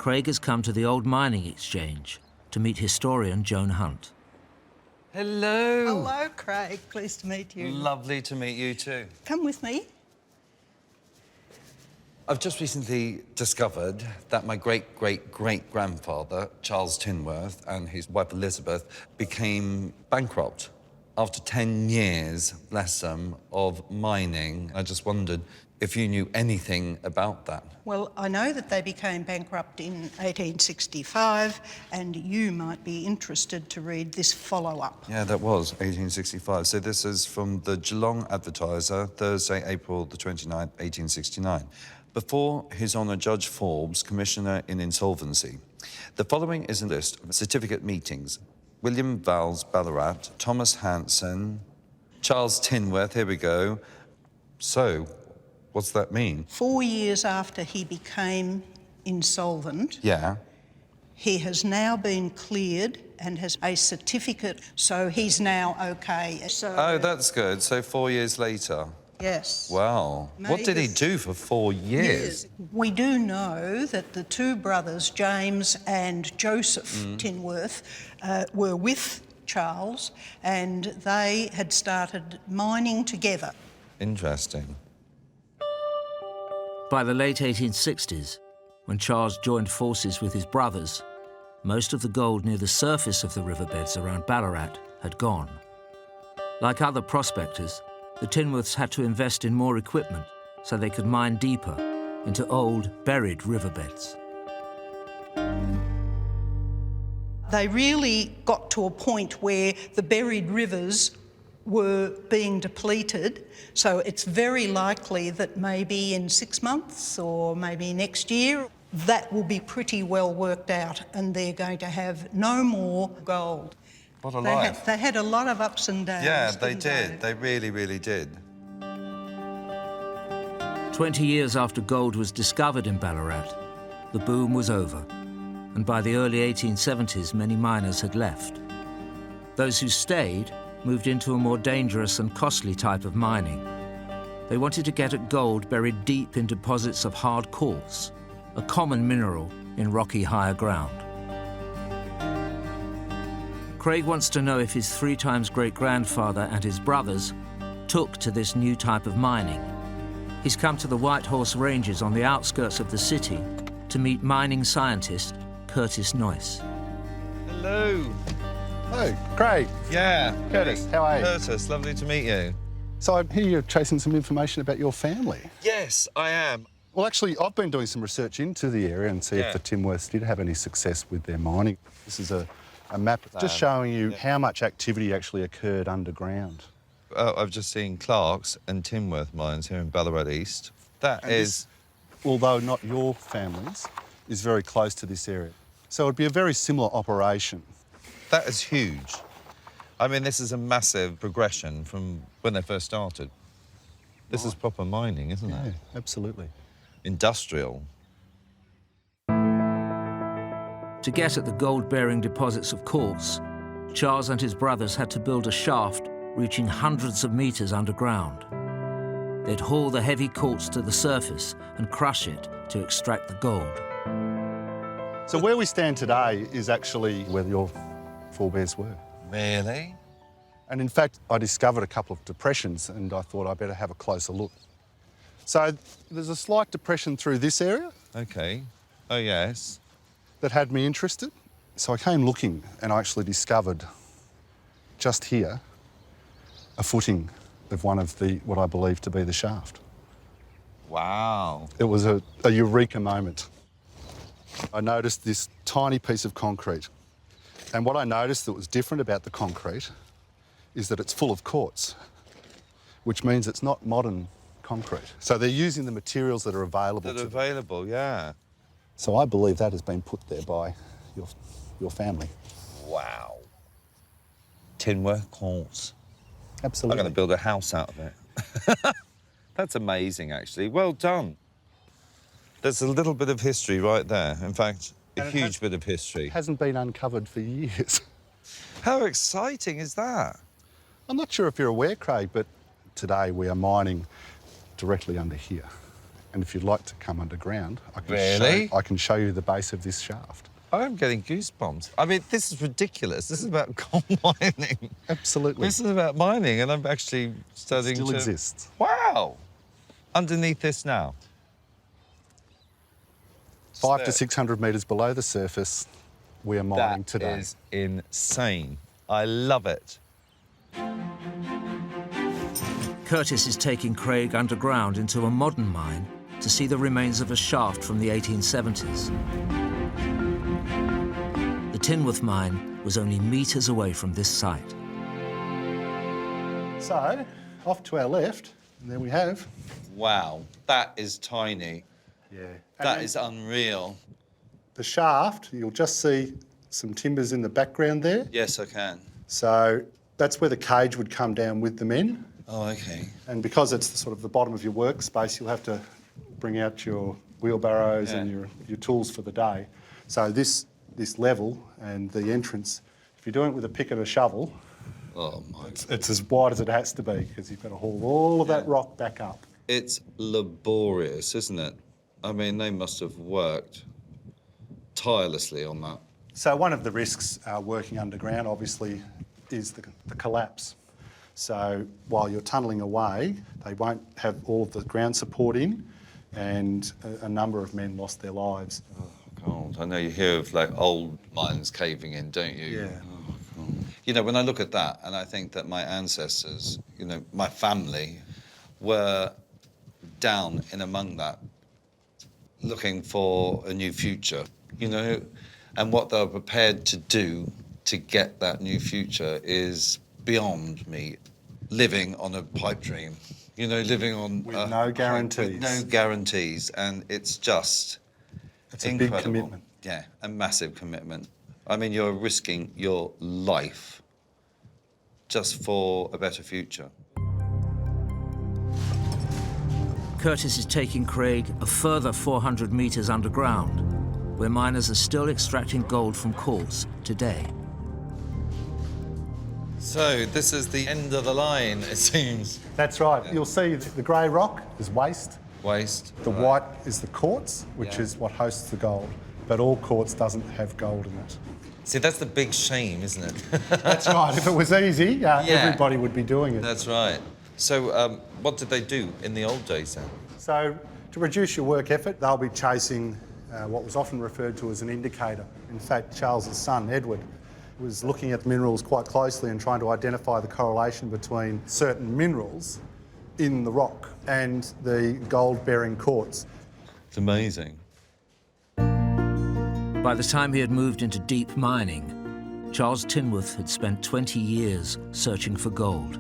Craig has come to the old mining exchange to meet historian Joan Hunt. Hello. Hello, Craig. Pleased to meet you. Lovely to meet you too. Come with me. I've just recently discovered that my great-great-great-grandfather, Charles Tinworth, and his wife Elizabeth became bankrupt after 10 years, bless them, of mining. I just wondered if you knew anything about that. Well, I know that they became bankrupt in 1865, and you might be interested to read this follow-up. Yeah, that was 1865. So this is from the Geelong Advertiser, Thursday, April the 29th, 1869. Before His Honour Judge Forbes, Commissioner in Insolvency. The following is a list of certificate meetings. William Valls, Ballarat, Thomas Hanson, Charles Tinworth, here we go. So, what's that mean? 4 years after he became insolvent, Yeah. he has now been cleared and has a certificate, so he's now okay. So, Oh, that's good. So 4 years later. yes. Wow. What did he do for 4 years? We do know that the two brothers, James and Joseph Tinworth, were with Charles, and they had started mining together. Interesting. By the late 1860s, when Charles joined forces with his brothers, most of the gold near the surface of the riverbeds around Ballarat had gone. Like other prospectors, the Tinworths had to invest in more equipment so they could mine deeper into old, buried riverbeds. They really got to a point where the buried rivers were being depleted, so it's very likely that maybe in 6 months or maybe next year, that will be pretty well worked out and they're going to have no more gold. What a life. They had a lot of ups and downs. Yeah, they didn't did. They really, really did. 20 years after gold was discovered in Ballarat, the boom was over, and by the early 1870s, many miners had left. Those who stayed moved into a more dangerous and costly type of mining. They wanted to get at gold buried deep in deposits of hard quartz, a common mineral in rocky higher ground. Craig wants to know if his 3 times great-grandfather and his brothers took to this new type of mining. He's come to the White Horse Ranges on the outskirts of the city to meet mining scientist Curtis Noyce. Hello. Hello, Craig. Yeah. Curtis, how are you? Curtis, lovely to meet you. So I hear you're chasing some information about your family. Yes, I am. Well, actually, I've been doing some research into the area and see if the Tinworths did have any success with their mining. This is a map just showing you how much activity actually occurred underground. I've just seen Clark's and Tinworth mines here in Ballarat East. That is... although not your family's, is very close to this area. So it'd be a very similar operation. That is huge. I mean, this is a massive progression from when they first started. This is proper mining, isn't it? Yeah, absolutely. Industrial. To get at the gold-bearing deposits of quartz, Charles and his brothers had to build a shaft reaching hundreds of meters underground. They'd haul the heavy quartz to the surface and crush it to extract the gold. So where we stand today is actually where your forebears were. Really? And in fact, I discovered a couple of depressions and I thought I'd better have a closer look. So there's a slight depression through this area. OK. Oh, yes. That had me interested. So I came looking and I actually discovered just here a footing of one of what I believe to be the shaft. Wow. It was a eureka moment. I noticed this tiny piece of concrete. And what I noticed that was different about the concrete is that it's full of quartz, which means it's not modern concrete. So they're using the materials that are available to them. Available, yeah. So I believe that has been put there by your family. Wow. Tinworth quartz. Absolutely. I'm going to build a house out of it. That's amazing, actually. Well done. There's a little bit of history right there. In fact, a huge bit of history. It hasn't been uncovered for years. How exciting is that? I'm not sure if you're aware, Craig, but today we are mining directly under here. And if you'd like to come underground, Really? I can show you the base of this shaft. I'm getting goosebumps. I mean, this is ridiculous. This is about coal mining. Absolutely. This is about mining, and I'm actually starting Still to... exists. Wow! Underneath this now. 500 to 600 metres below the surface, we are mining today. That is insane. I love it. Curtis is taking Craig underground into a modern mine to see the remains of a shaft from the 1870s. The Tinworth mine was only metres away from this site. So, off to our left, and there we have. Wow, that is tiny. Yeah. That is unreal. The shaft, you'll just see some timbers in the background there. Yes, I can. So that's where the cage would come down with the men. Oh, OK. And because it's the sort of the bottom of your workspace, you'll have to bring out your wheelbarrows and your tools for the day. So this level and the entrance, if you're doing it with a pick and a shovel, Oh, my... it's as wide as it has to be because you've got to haul all of that rock back up. It's laborious, isn't it? I mean, they must have worked tirelessly on that. So one of the risks working underground, obviously, is the collapse. So while you're tunnelling away, they won't have all of the ground support in, and a number of men lost their lives. Oh, God. I know you hear of, like, old mines caving in, don't you? Yeah. Oh, God. You know, when I look at that, and I think that my ancestors, you know, my family, were down in among that, looking for a new future, you know, and what they were prepared to do to get that new future is beyond me. Living on a pipe dream, you know, living on... With no guarantees. With no guarantees, and it's just It's a incredible. big commitment. Yeah, a massive commitment. I mean, you're risking your life just for a better future. Curtis is taking Craig a further 400 metres underground, where miners are still extracting gold from quartz today. So this is the end of the line, it seems. That's right. You'll see the grey rock is waste. Waste. The white is the quartz, which Yeah. is what hosts the gold. But all quartz doesn't have gold in it. See, that's the big shame, isn't it? That's right. If it was easy, everybody would be doing it. That's right. So what did they do in the old days then? So to reduce your work effort, they'll be chasing what was often referred to as an indicator. In fact, Charles's son, Edward, was looking at the minerals quite closely and trying to identify the correlation between certain minerals in the rock and the gold-bearing quartz. It's amazing. By the time he had moved into deep mining, Charles Tinworth had spent 20 years searching for gold.